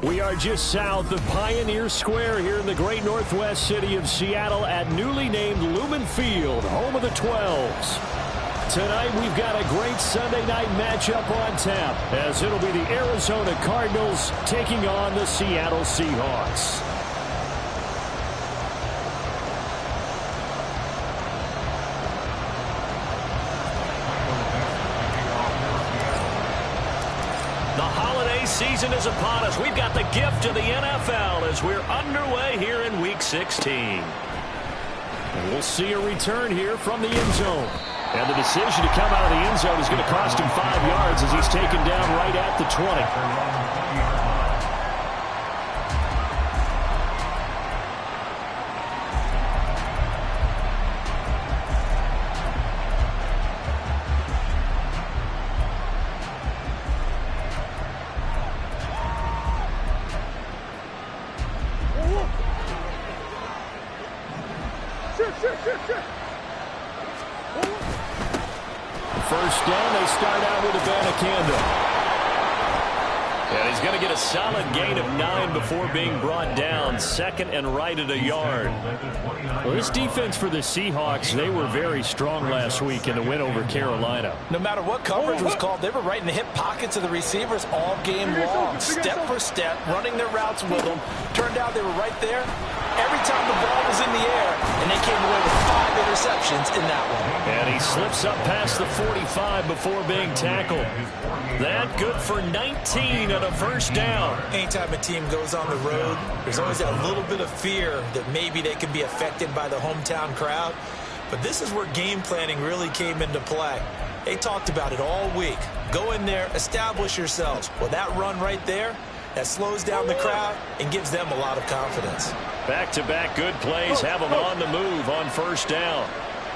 We are just south of Pioneer Square here in the great northwest city of Seattle at newly named Lumen Field, home of the 12s. Tonight we've got a great Sunday night matchup on tap as it'll be the Arizona Cardinals taking on the Seattle Seahawks. Season is upon us. We've got the gift of the NFL as we're underway here in Week 16. And we'll see a return here from the end zone. And the decision to come out of the end zone is going to cost him 5 yards as he's taken down right at the 20. First down, they start out with Abanikanda. And he's going to get a solid gain of 9 before being brought down. Second and right at a yard. Well, this defense for the Seahawks, they were very strong last week in the win over Carolina. No matter what coverage was called, they were right in the hip pockets of the receivers all game long. Step for step, running their routes with them. Turned out they were right there every time the ball was in the air, and they came away with 5 interceptions in that one. And he slips up past the 45 before being tackled. That good for 19 and a first down. Anytime a team goes on the road, there's always that little bit of fear that maybe they can be affected by the hometown crowd. But this is where game planning really came into play. They talked about it all week. Go in there, establish yourselves. Well, that run right there, that slows down the crowd and gives them a lot of confidence. Back-to-back good plays have them on the move on first down.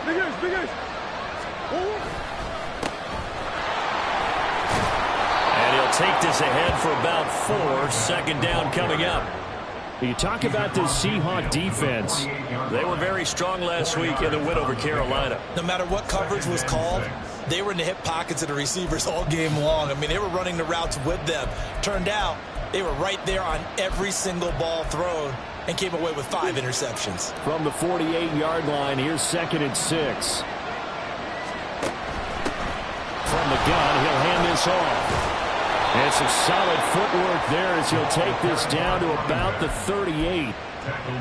Big guys. And he'll take this ahead for about 4. Second down coming up. You talk about this Seahawk defense. They were very strong last week in the win over Carolina. No matter what coverage was called, they were in the hip pockets of the receivers all game long. I mean, they were running the routes with them. Turned out they were right there on every single ball thrown and came away with 5 interceptions. From the 48-yard line, here's 2nd and 6. From the gun, he'll hand this off. And some solid footwork there as he'll take this down to about the 38.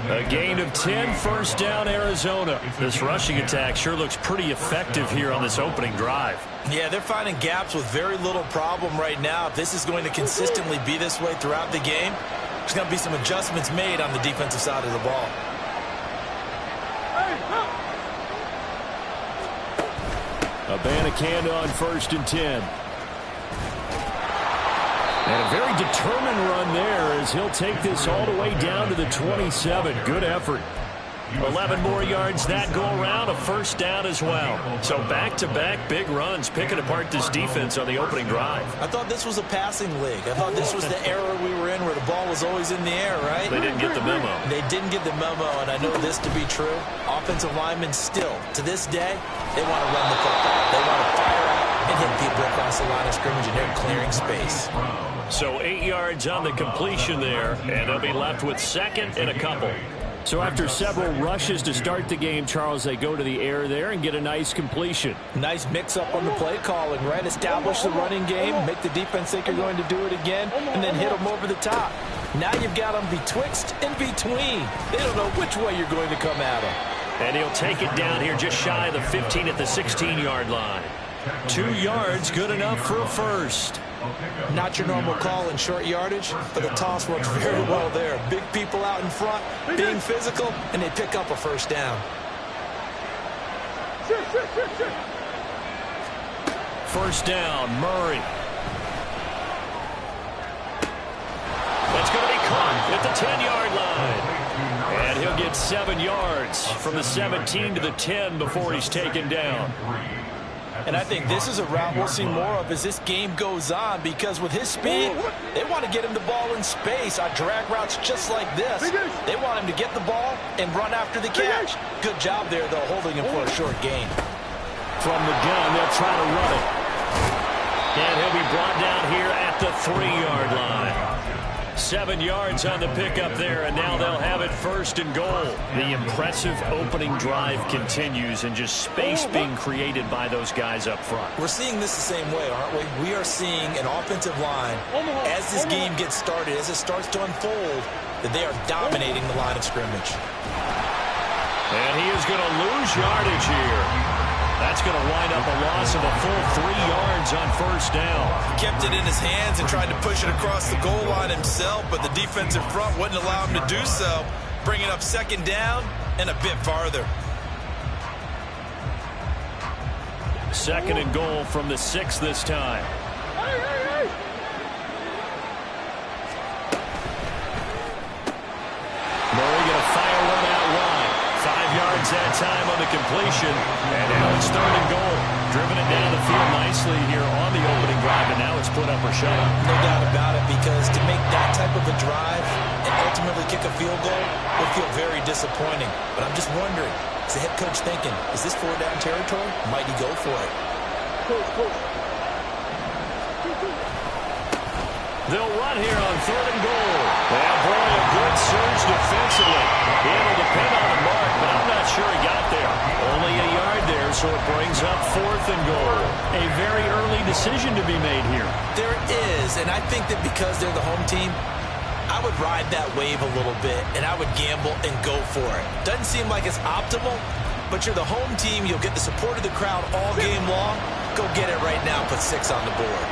A gain of 10, first down Arizona. This rushing attack sure looks pretty effective here on this opening drive. Yeah, they're finding gaps with very little problem right now. If this is going to consistently be this way throughout the game, there's going to be some adjustments made on the defensive side of the ball. Abanikanda on 1st and 10. And a very determined run there as he'll take this all the way down to the 27. Good effort. 11 more yards that go around, a first down as well. So back-to-back big runs, picking apart this defense on the opening drive. I thought this was a passing league. I thought this was the era we were in where the ball was always in the air, right? They didn't get the memo. They didn't get the memo, and I know this to be true. Offensive linemen still, to this day, they want to run the football. They want to fire out and hit people across the line of scrimmage, and they're clearing space. So 8 yards on the completion there, and they'll be left with 2nd and a couple. So after several rushes to start the game, Charles, they go to the air there and get a nice completion. Nice mix-up on the play calling, right? Establish the running game, make the defense think you're going to do it again, and then hit them over the top. Now you've got them betwixt and between. They don't know which way you're going to come at them. And he'll take it down here just shy of the 15 at the 16-yard line. 2 yards, good enough for a first. Not your normal call in short yardage, but the toss works very well there. Big people out in front, being physical, and they pick up a first down. First down, Murray. It's going to be caught at the 10-yard line. And he'll get 7 yards from the 17 to the 10 before he's taken down. And I think this is a route we'll see more of as this game goes on, because with his speed, they want to get him the ball in space on drag routes just like this. They want him to get the ball and run after the catch. Good job there, though, holding him for a short gain. From the gun, they'll try to run it. And he'll be brought down here at the 3-yard line. 7 yards on the pickup there, and now they'll have it 1st and goal. The impressive opening drive continues, and just space being created by those guys up front. We're seeing this the same way, aren't we? We are seeing an offensive line, as this game gets started, as it starts to unfold, that they are dominating the line of scrimmage. And he is going to lose yardage here. That's going to wind up a loss of a full 3 yards on 1st down. He kept it in his hands and tried to push it across the goal line himself, but the defensive front wouldn't allow him to do so, bringing up 2nd down and a bit farther. 2nd and goal from the 6 this time. Murray going to fire one out wide. 5 yards that time on the completion. And now it's 3rd and goal. Driven it down the field nicely here on the opening drive, and now it's put up or shut up. No doubt about it, because to make that type of a drive and ultimately kick a field goal would feel very disappointing. But I'm just wondering, is the head coach thinking, is this 4-down territory? Might he go for it? They'll run here on 3rd and goal. And boy, a good surge defensively. It'll depend on the mark, but I'm not sure he got there. Only a yard there, so it brings up 4th and goal. A very early decision to be made here. There is, and I think that because they're the home team, I would ride that wave a little bit, and I would gamble and go for it. Doesn't seem like it's optimal, but you're the home team. You'll get the support of the crowd all game long. Go get it right now. Put 6 on the board.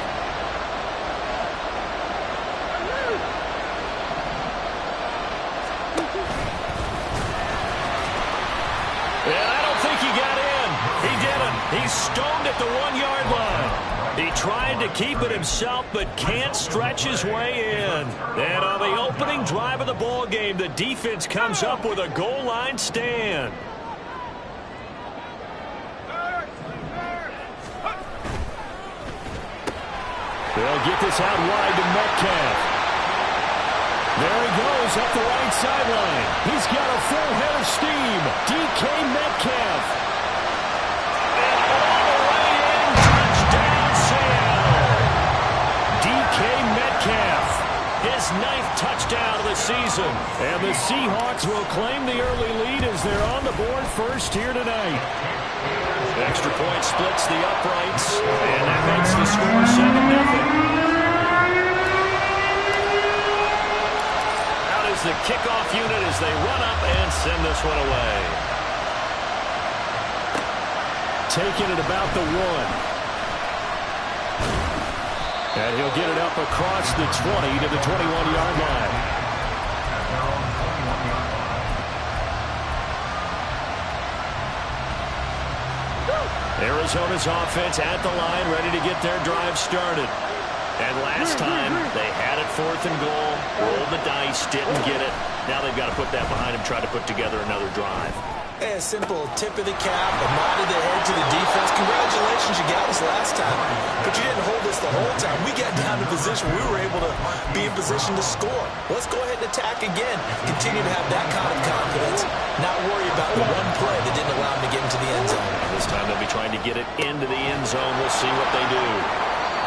And I don't think he got in. He didn't. He's stoned at the 1-yard line. He tried to keep it himself, but can't stretch his way in. And on the opening drive of the ball game, the defense comes up with a goal line stand. They'll get this out wide to Metcalf. There he goes up the right sideline. He's got a full head of steam. DK Metcalf. And all the way in, touchdown Seattle. DK Metcalf, his 9th touchdown of the season. And the Seahawks will claim the early lead as they're on the board first here tonight. Extra point splits the uprights, and that makes the score 7-0. The kickoff unit as they run up and send this one away. Taking it about the 1. And he'll get it up across the 20 to the 21-yard line. Arizona's offense at the line, ready to get their drive started. And last time, they had it 4th and goal, rolled the dice, didn't get it. Now they've got to put that behind them, try to put together another drive. A simple tip of the cap, a nod of the head to the defense. Congratulations, you got us last time. But you didn't hold us the whole time. We got down to position. We were able to be in position to score. Let's go ahead and attack again. Continue to have that kind of confidence. Not worry about the one play that didn't allow them to get into the end zone. This time they'll be trying to get it into the end zone. We'll see what they do.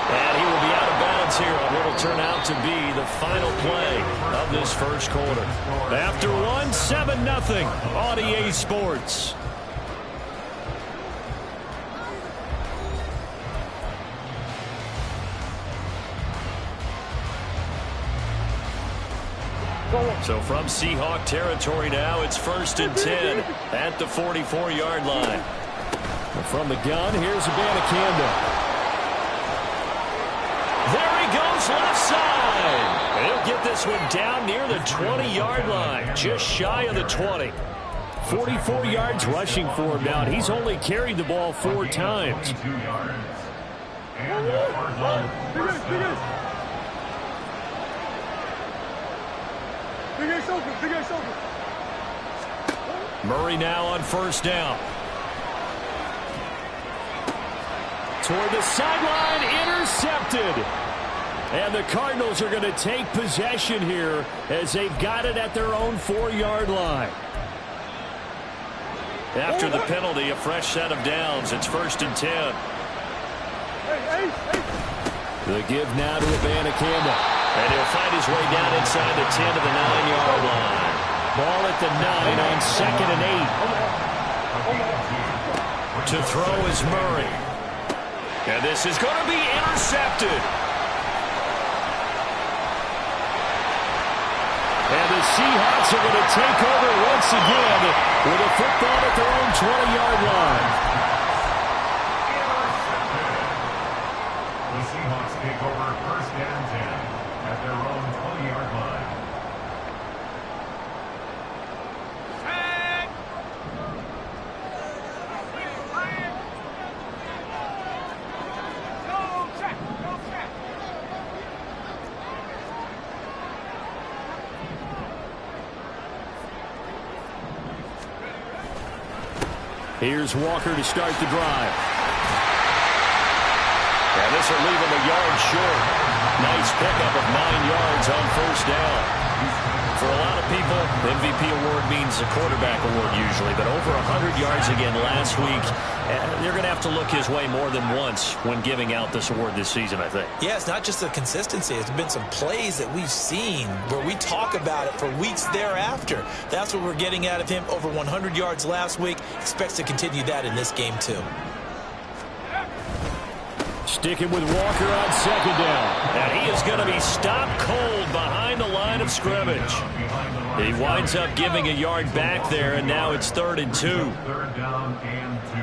And he will be out of bounds here on what will turn out to be the final play of this first quarter. After 7-0 on EA Sports. So from Seahawk territory now, it's 1st and 10 at the 44-yard line. From the gun, here's Abanikanda. There he goes left side. He'll get this one down near the 20-yard line, just shy of the 20. 44 yards rushing for him now. He's only carried the ball 4 times. Murray now on first down. Toward the sideline, intercepted. And the Cardinals are going to take possession here as they've got it at their own 4-yard line. After the penalty, a fresh set of downs. It's 1st and 10. The give now to Abanikanda. And he'll find his way down inside the 10 to the 9-yard line. Ball at the 9 on 2nd and 8. To throw is Murray. And this is going to be intercepted. And the Seahawks are going to take over once again with a football at their own 20-yard line. The Seahawks take over 1st and 10 at their own 20-yard line. Here's Walker to start the drive. And this will leave him a yard short. Nice pickup of 9 yards on first down. For a lot of people, the MVP award means a quarterback award usually, but over 100 yards again last week. They're going to have to look his way more than once when giving out this award this season, I think. Yeah, it's not just the consistency. It's been some plays that we've seen where we talk about it for weeks thereafter. That's what we're getting out of him. Over 100 yards last week. Expects to continue that in this game, too. Sticking with Walker on 2nd down. And he is going to be stopped cold behind the line of scrimmage. He winds up giving a yard back there, and now it's 3rd and 2. 3rd down and 2.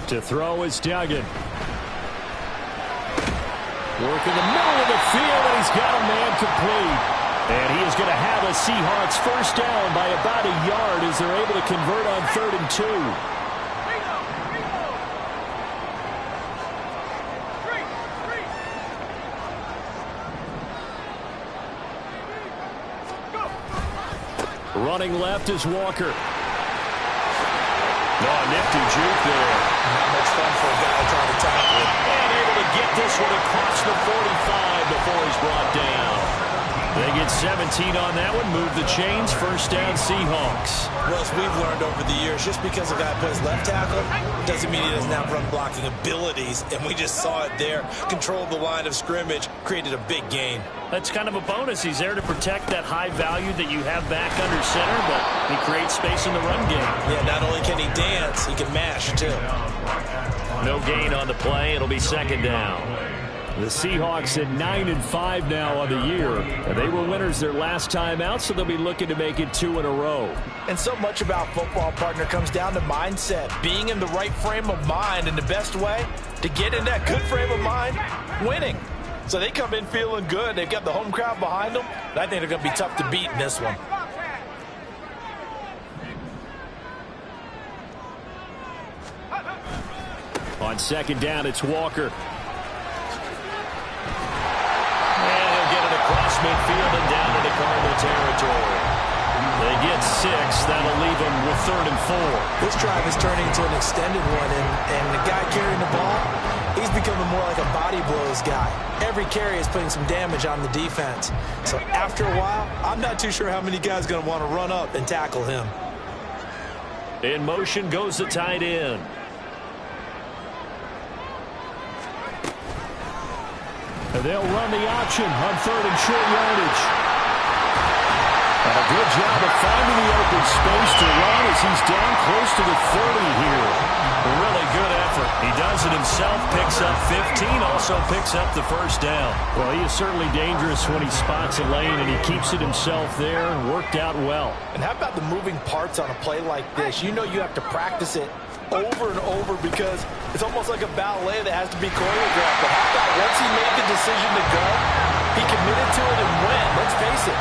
To throw is Duggan. Work in the middle of the field, and he's got a man complete. And he is going to have a Seahawks first down by about a yard as they're able to convert on 3rd and 2. Running left is Walker. Oh, nifty juke there. Not much fun for a guy trying to tackle it. And able to get this one across the 45 before he's brought down. They get 17 on that one. Move the chains. First down, Seahawks. Well, as we've learned over the years, just because a guy plays left tackle doesn't mean he doesn't have run blocking abilities. And we just saw it there. Controlled the line of scrimmage, created a big gain. That's kind of a bonus. He's there to protect that high value that you have back under center, but he creates space in the run game. Yeah, not only can he dance, he can mash, too. No gain on the play. It'll be 2nd down. The Seahawks at 9-5 now on the year. And they were winners their last time out, so they'll be looking to make it 2 in a row. And so much about football, partner, comes down to mindset. Being in the right frame of mind, and the best way to get in that good frame of mind, winning. So they come in feeling good. They've got the home crowd behind them. I think they're going to be tough to beat in this one. On 2nd down, it's Walker. And he'll get it across midfield and down into Cardinal territory. They get 6. That'll leave them with 3rd and 4. This drive is turning into an extended one, and the guy carrying the ball, he's becoming more like a body blows guy. Every carry is putting some damage on the defense. So after a while, I'm not too sure how many guys are going to want to run up and tackle him. In motion goes the tight end. And they'll run the option on 3rd and short yardage. And a good job of finding the open space to run as he's down close to the 30 here. A really good effort. He does it himself, picks up 15, also picks up the first down. Well, he is certainly dangerous when he spots a lane, and he keeps it himself there and worked out well. And how about the moving parts on a play like this? You know you have to practice it over and over because it's almost like a ballet that has to be choreographed. But how about once he made the decision to go, he committed to it and went. Let's face it,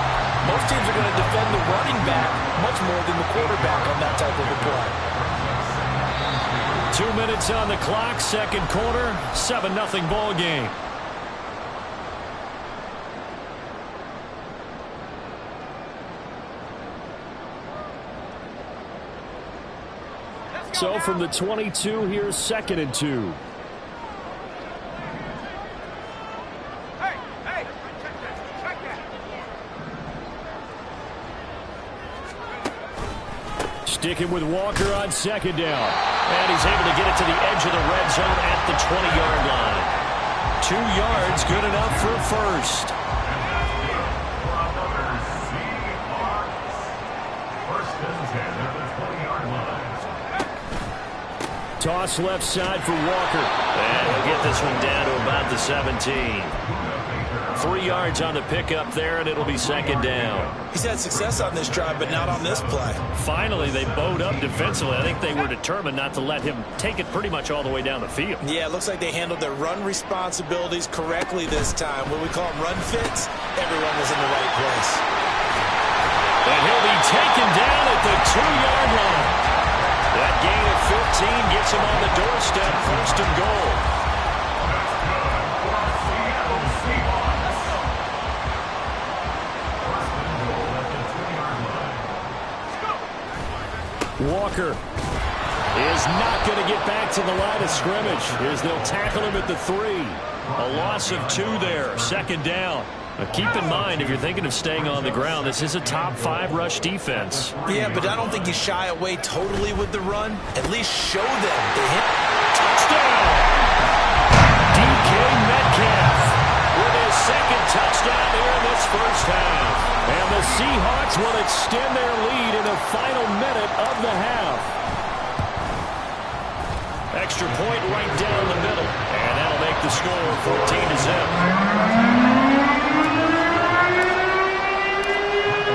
most teams are going to defend the running back much more than the quarterback on that type of a play. 2 minutes on the clock, second quarter, 7-0 ball game. So from the 22, here's 2nd and 2. Sticking with Walker on 2nd down. And he's able to get it to the edge of the red zone at the 20-yard line. 2 yards, good enough for a first. Toss left side for Walker. And he'll get this one down to about the 17. 3 yards on the pickup there, and it'll be 2nd down. He's had success on this drive, but not on this play. Finally, they bowed up defensively. I think they were determined not to let him take it pretty much all the way down the field. Yeah, it looks like they handled their run responsibilities correctly this time. When we call them run fits, everyone was in the right place. And he'll be taken down at the 2-yard line. That gain of 15 gets him on the doorstep, 1st and goal. Walker is not going to get back to the line of scrimmage as they'll tackle him at the 3. A loss of 2 there, 2nd down. Now keep in mind, if you're thinking of staying on the ground, this is a top 5 rush defense. Yeah, but I don't think you shy away totally with the run. At least show them they hit. Touchdown! DK Metcalf with his 2nd touchdown here in this first half. And the Seahawks will extend their lead in the final minute of the half. Extra point right down the middle. And that'll make the score 14-0.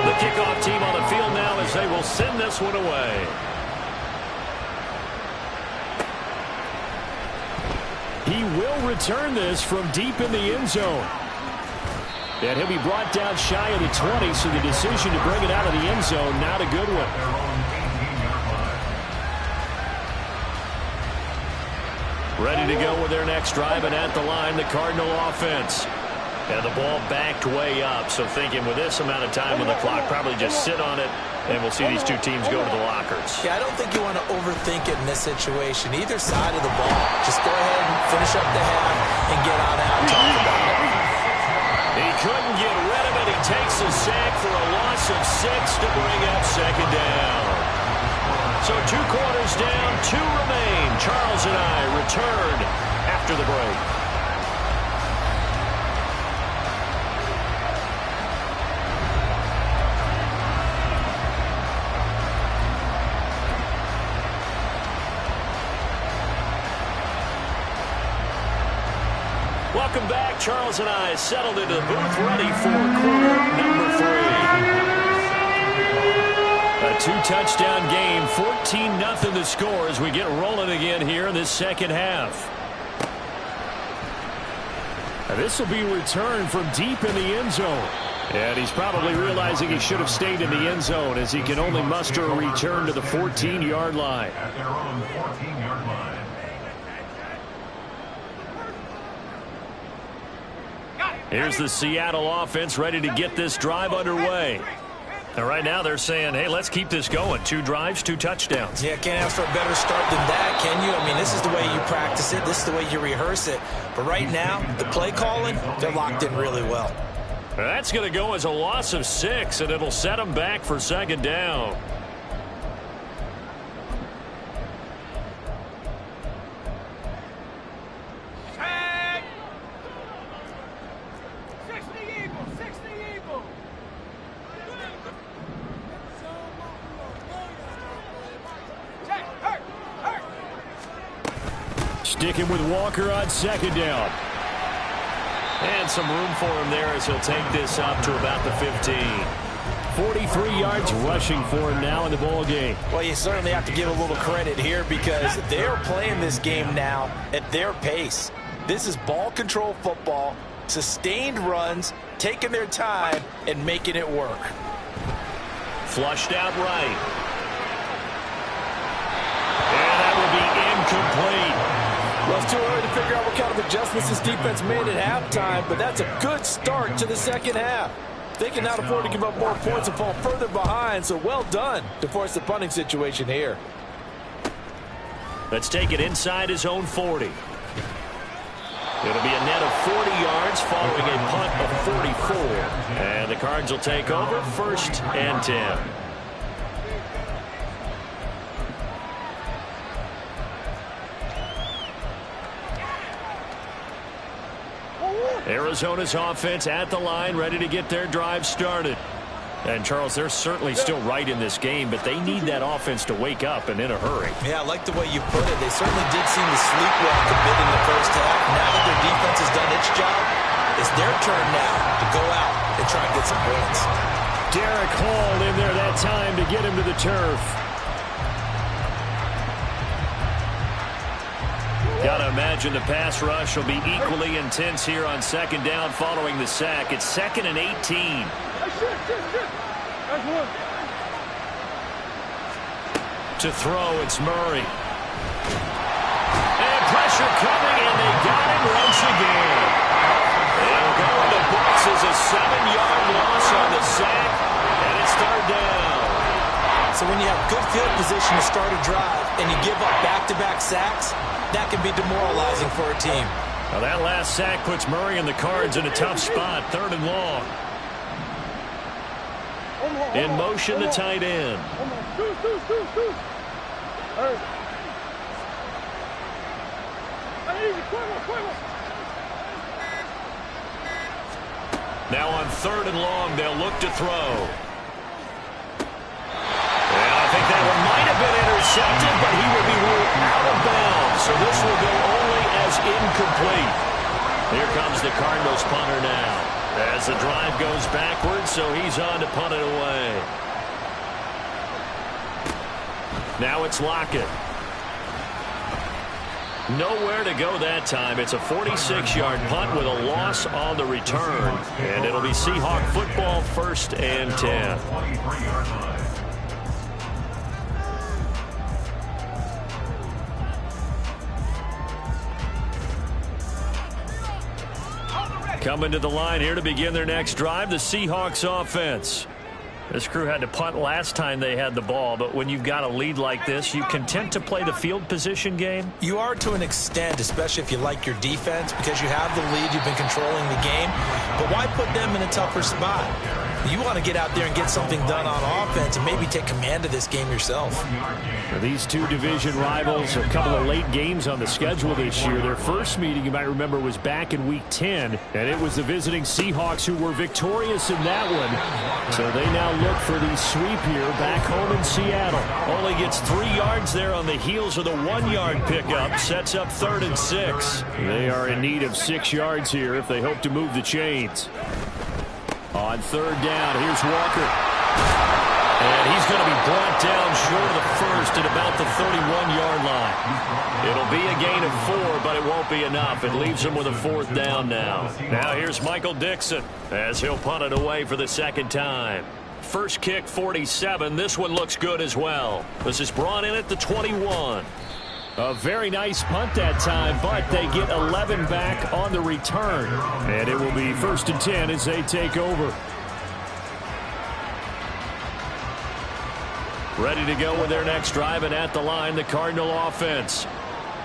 The kickoff team on the field now as they will send this one away. He will return this from deep in the end zone. And he'll be brought down shy of the 20, so the decision to bring it out of the end zone, not a good one. Ready to go with their next drive, and at the line, the Cardinal offense. And the ball backed way up, so thinking with this amount of time on the clock, probably just sit on it, and we'll see these two teams go to the lockers. Yeah, I don't think you want to overthink it in this situation. Either side of the ball. Just go ahead and finish up the half and get on out and talk about it. He couldn't get rid of it. He takes a sack for a loss of 6 to bring up 2nd down. So 2 quarters down, 2 remain. Charles and I return after the break. Welcome back. Charles and I settled into the booth, ready for quarter number 3. A 2-touchdown game, 14-0 the score as we get rolling again here in this second half. Now this will be returned from deep in the end zone. And he's probably realizing he should have stayed in the end zone as he can only muster a return to the 14-yard line. At their own 14-yard line. Here's the Seattle offense ready to get this drive underway. And right now they're saying, hey, let's keep this going. 2 drives, 2 touchdowns. Yeah, can't ask for a better start than that, can you? I mean, this is the way you practice it. This is the way you rehearse it. But right now, the play calling, they're locked in really well. That's going to go as a loss of 6, and it'll set them back for 2nd down. Sticking with Walker on 2nd down. And some room for him there as he'll take this up to about the 15. 43 yards rushing for him now in the ball game. Well, you certainly have to give a little credit here because they're playing this game now at their pace. This is ball control football, sustained runs, taking their time, and making it work. Flushed out right. And that will be incomplete. Well, it's too early to figure out what kind of adjustments this defense made at halftime, but that's a good start to the second half. They cannot afford to give up more points and fall further behind, so well done to force the punting situation here. Let's take it inside his own 40. It'll be a net of 40 yards following a punt of 44. And the Cards will take over, 1st and 10. Arizona's offense at the line, ready to get their drive started. And, Charles, they're certainly still right in this game, but they need that offense to wake up and in a hurry. Yeah, I like the way you put it. They certainly did seem to sleepwalk a bit in the first half. Now that their defense has done its job, it's their turn now to go out and try and get some points. Derek Hall in there that time to get him to the turf. Got to imagine the pass rush will be equally intense here on 2nd down following the sack. It's 2nd and 18. To throw, it's Murray. And pressure coming, and they got him once again. They'll go in the books as a 7-yard loss on the sack, and it's 3rd down. So when you have good field position to start a drive and you give up back-to-back sacks, that can be demoralizing for a team. Now that last sack puts Murray and the Cards in a tough spot, 3rd and long. In motion, the tight end. Now on 3rd and long, they'll look to throw. And I think that one might have been intercepted, but he will be ruled out of bounds. So this will go only as incomplete. Here comes the Cardinals punter now. As the drive goes backwards, so he's on to punt it away. Now it's Lockett. Nowhere to go that time. It's a 46-yard punt with a loss on the return. And it'll be Seahawk football, 1st and 10. Coming to the line here to begin their next drive, the Seahawks offense. This crew had to punt last time they had the ball, but when you've got a lead like this, you content to play the field position game? You are to an extent, especially if you like your defense, because you have the lead, you've been controlling the game. But why put them in a tougher spot? You want to get out there and get something done on offense and maybe take command of this game yourself. For these two division rivals, a couple of late games on the schedule this year. Their first meeting, you might remember, was back in Week 10, and it was the visiting Seahawks who were victorious in that one. So they now look for the sweep here back home in Seattle. Only gets 3 yards there on the heels of the 1-yard pickup. Sets up 3rd and 6. They are in need of 6 yards here if they hope to move the chains. On 3rd down, here's Walker. And he's going to be brought down short of the first at about the 31-yard line. It'll be a gain of 4, but it won't be enough. It leaves him with a 4th down now. Now here's Michael Dixon as he'll punt it away for the 2nd time. First kick, 47. This one looks good as well. This is brought in at the 21. A very nice punt that time, but they get 11 back on the return. And it will be 1st and 10 as they take over. Ready to go with their next drive, and at the line, the Cardinal offense.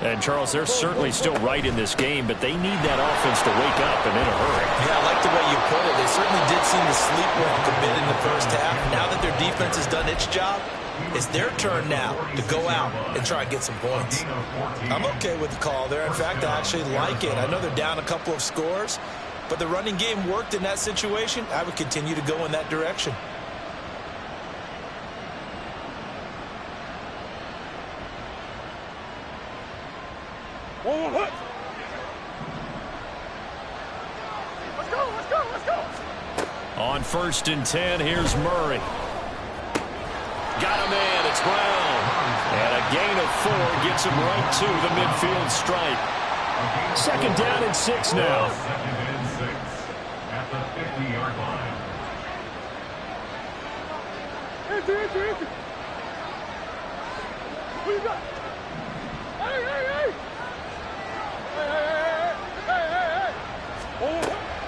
And, Charles, they're certainly still right in this game, but they need that offense to wake up and in a hurry. Yeah, I like the way you put it. They certainly did seem to sleepwalk a bit in the first half. Now that their defense has done its job, it's their turn now to go out and try and get some points. I'm okay with the call there. In fact, I actually like it. I know they're down a couple of scores, but the running game worked in that situation. I would continue to go in that direction. On 1st and 10, here's Murray. Got a man, it's Brown. And a gain of 4 gets him right to the midfield stripe. 2nd down and 6 now. 2nd and 6 at the 50-yard line.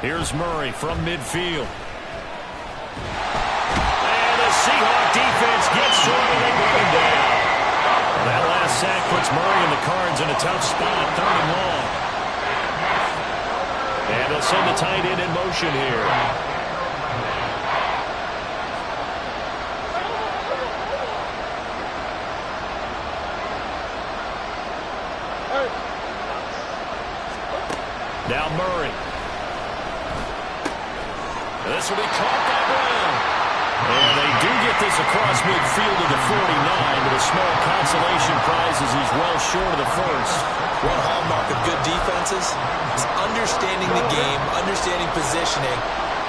Here's Murray from midfield. And the Seahawk defense gets to him and they bring him down. That last sack puts Murray and the Cards in a tough spot, 3rd and long. And they'll send the tight end in motion here. Now Murray. This will be caught by Brown. And they do get this across midfield to the 49, but a small consolation prize as he's well short of the first. One hallmark of good defenses is understanding the game, understanding positioning,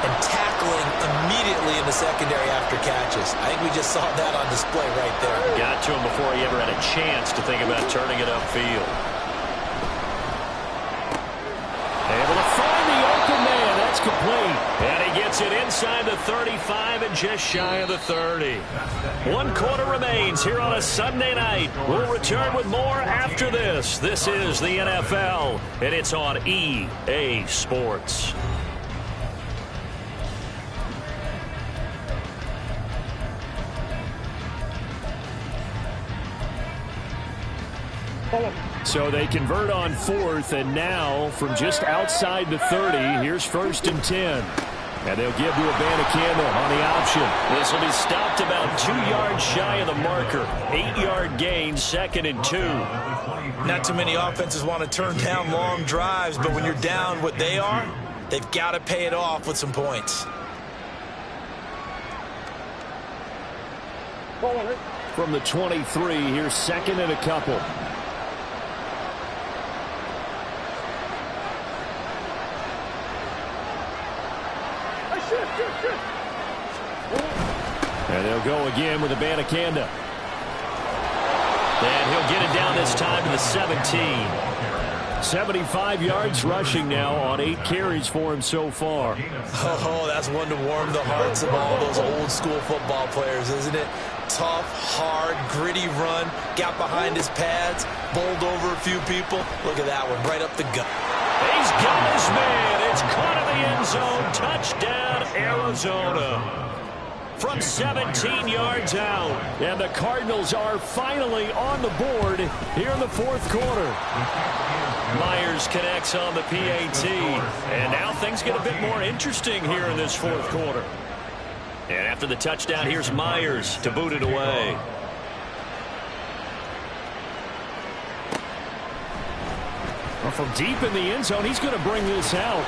and tackling immediately in the secondary after catches. I think we just saw that on display right there. Got to him before he ever had a chance to think about turning it upfield. Able to find the open man. That's complete. And he gets it inside the 35 and just shy of the 30. 1 quarter remains here on a Sunday night. We'll return with more after this. This is the NFL, and it's on EA Sports. So they convert on 4th, and now from just outside the 30, here's 1st and 10. And they'll give to Abanikanda on the option. This will be stopped about 2 yards shy of the marker. 8-yard gain, 2nd and 2. Not too many offenses want to turn down long drives, but when you're down what they are, they've got to pay it off with some points. From the 23, here's 2nd and a couple. And they'll go again with Abanikanda. And he'll get it down this time to the 17. 75 yards rushing now on 8 carries for him so far. Oh, that's one to warm the hearts of all those old school football players, isn't it? Tough, hard, gritty run. Got behind his pads, bowled over a few people. Look at that one, right up the gut. He's got his man. It's caught in the end zone. Touchdown, Arizona. From 17 yards out. And the Cardinals are finally on the board here in the 4th quarter. Myers connects on the PAT. And now things get a bit more interesting here in this 4th quarter. And after the touchdown, here's Myers to boot it away. Well, from deep in the end zone, he's going to bring this out.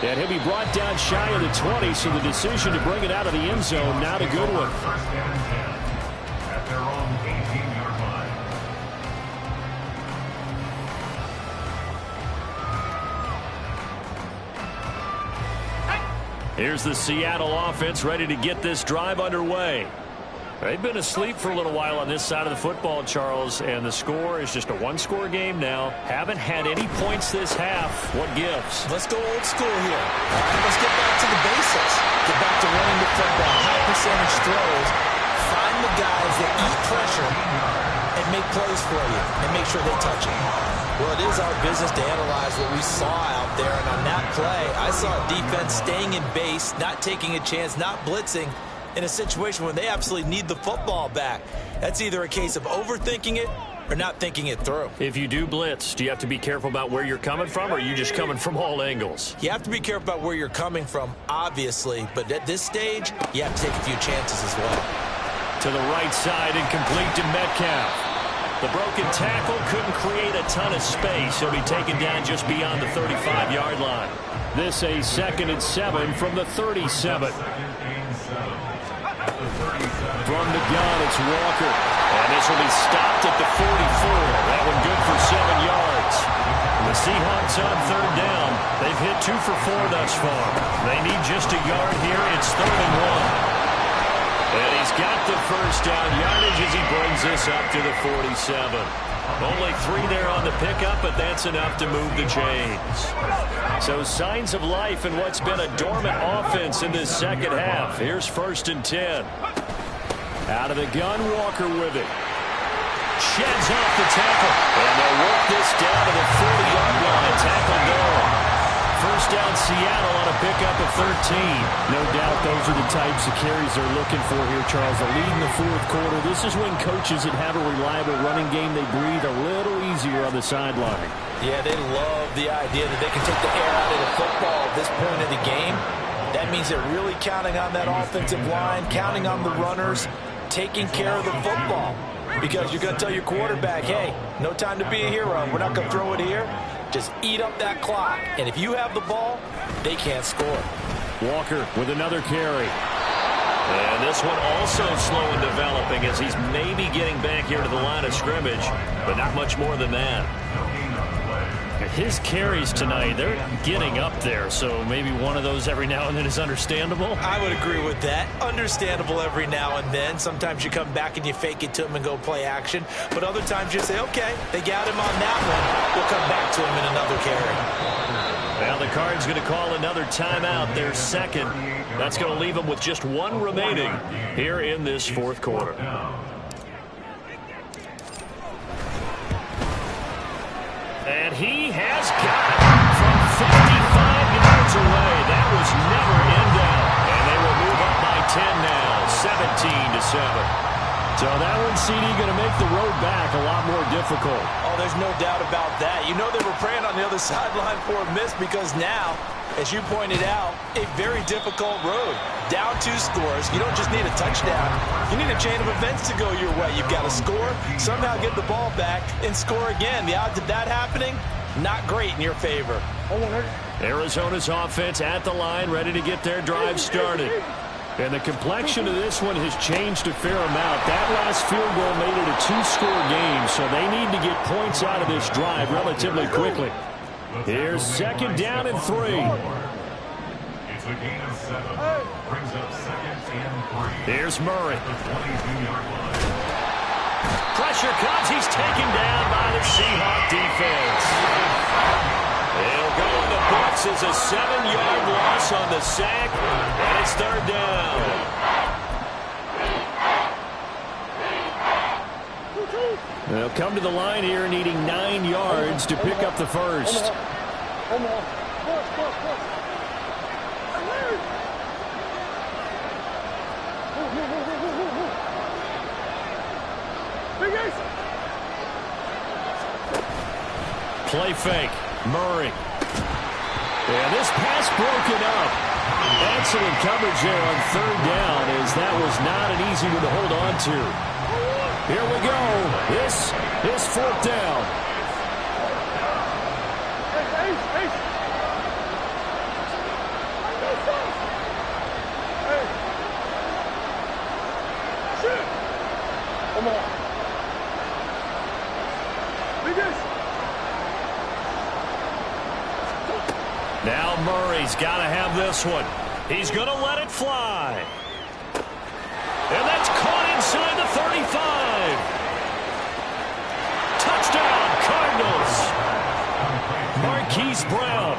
And he'll be brought down shy of the 20, so the decision to bring it out of the end zone, not a good one. 1st and 10 at their own 18-yard line. Here's the Seattle offense ready to get this drive underway. They've been asleep for a little while on this side of the football, Charles, and the score is just a 1-score game now. Haven't had any points this half. What gives? Let's go old school here. All right, let's get back to the basics. Get back to running the football, high percentage throws. Find the guys that eat pressure and make plays for you and make sure they touch it. Well, it is our business to analyze what we saw out there, and on that play, I saw defense staying in base, not taking a chance, not blitzing, in a situation where they absolutely need the football back. That's either a case of overthinking it or not thinking it through. If you do blitz, do you have to be careful about where you're coming from, or are you just coming from all angles? You have to be careful about where you're coming from, obviously, but at this stage, you have to take a few chances as well. To the right side and complete to Metcalf. The broken tackle couldn't create a ton of space. He'll be taken down just beyond the 35-yard line. This a 2nd and 7 from the 37. From the gun, it's Walker. And this will be stopped at the 44. That one good for 7 yards. The Seahawks on 3rd down. They've hit 2 for 4 thus far. They need just a yard here. It's 3rd and 1. And he's got the 1st down yardage as he brings this up to the 47. Only 3 there on the pickup, but that's enough to move the chains. So signs of life in what's been a dormant offense in this 2nd half. Here's 1st and 10. Out of the gun, Walker with it. sheds off the tackle. And they'll work this down to the 40-yard line. Tackle down. First down Seattle on a pickup of 13. No doubt those are the types of carries they're looking for here, Charles. A lead in the fourth quarter. This is when coaches that have a reliable running game, they breathe a little easier on the sideline. Yeah, they love the idea that they can take the air out of the football at this point of the game. That means they're really counting on that offensive line, counting on the runners, taking care of the football. Because you're going to tell your quarterback, hey, no time to be a hero. We're not going to throw it here. Just eat up that clock. And if you have the ball, they can't score. Walker with another carry. And this one also slow in developing as he's maybe getting back here to the line of scrimmage, but not much more than that. His carries tonight, they're getting up there, so maybe one of those every now and then is understandable. I would agree with that. Understandable every now and then. Sometimes you come back and you fake it to him and go play action. But other times you say, okay, they got him on that one. We'll come back to him in another carry. Now the Cards going to call another timeout, their second. That's going to leave them with just one remaining here in this fourth quarter. And he has got it from 55 yards away. That was never in doubt. And they will move up by 10 now, 17-7. So that one, CD, going to make the road back a lot more difficult. Oh, there's no doubt about that. You know they were praying on the other sideline for a miss because now, as you pointed out, a very difficult road. Down 2 scores. You don't just need a touchdown. You need a chain of events to go your way. You've got to score, somehow get the ball back, and score again. The odds of that happening, not great in your favor. Arizona's offense at the line, ready to get their drive started. And the complexion of this one has changed a fair amount. That last field goal made it a 2-score game, so they need to get points out of this drive relatively quickly. Here's second down and 3. It's a gain of 7. Brings up second and 3. Here's Murray. The 22-yard line. Pressure comes. He's taken down by the Seahawk defense. He'll go in the books as a 7-yard loss on the sack, and it's third down. They'll come to the line here needing 9 yards to pick up the first. Play fake. Murray. And this pass broken up. Excellent coverage there on third down, as that was not an easy one to hold on to. Here we go. This is fourth down. Now Murray's got to have this one. He's going to let it fly. And that's caught inside the 35. Touchdown, Cardinals. Marquise Brown,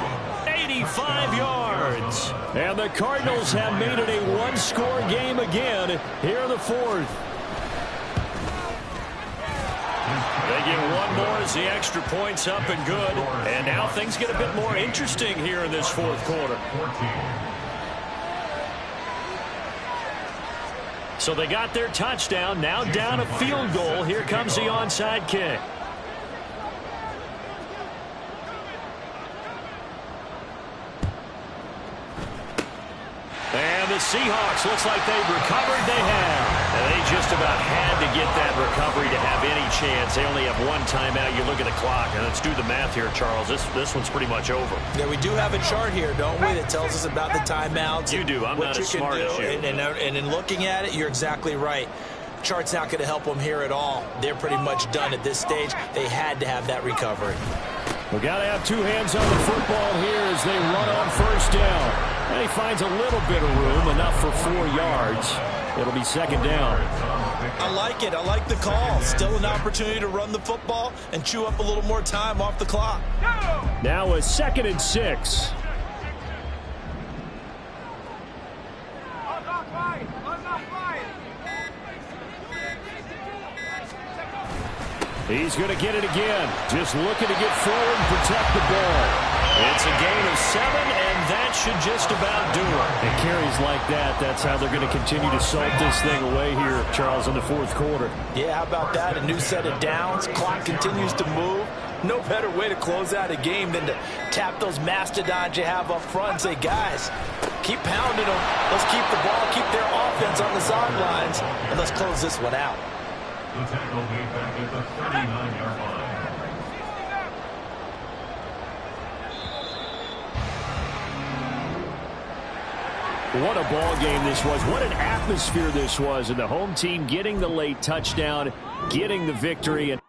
85 yards. And the Cardinals have made it a 1-score game again here in the fourth. They get one more as the extra point's up and good. And now things get a bit more interesting here in this fourth quarter. So they got their touchdown, now down a field goal. Here comes the onside kick. And the Seahawks, looks like they've recovered. They have. And they just about had to get that recovery to have any chance. They only have one timeout. You look at the clock, and let's do the math here, Charles. This one's pretty much over. Yeah, we do have a chart here, don't we, that tells us about the timeouts. You do. I'm not as smart as you. And in looking at it, you're exactly right. Chart's not going to help them here at all. They're pretty much done at this stage. They had to have that recovery. We got to have two hands on the football here as they run on first down. And he finds a little bit of room, enough for 4 yards. It'll be second down. I like it. I like the call. Still an opportunity to run the football and chew up a little more time off the clock. Now a 2nd and 6. He's going to get it again. Just looking to get forward and protect the ball. It's a gain of 7, and that should just about do it. And carries like that, that's how they're going to continue to salt this thing away here, Charles, in the fourth quarter. Yeah, how about that? A new set of downs. Clock continues to move. No better way to close out a game than to tap those mastodons you have up front and say, guys, keep pounding them. Let's keep the ball, keep their offense on the sidelines, and let's close this one out. The tackle made back at the 39-yard line. What a ball game this was. What an atmosphere this was. And the home team getting the late touchdown, getting the victory. And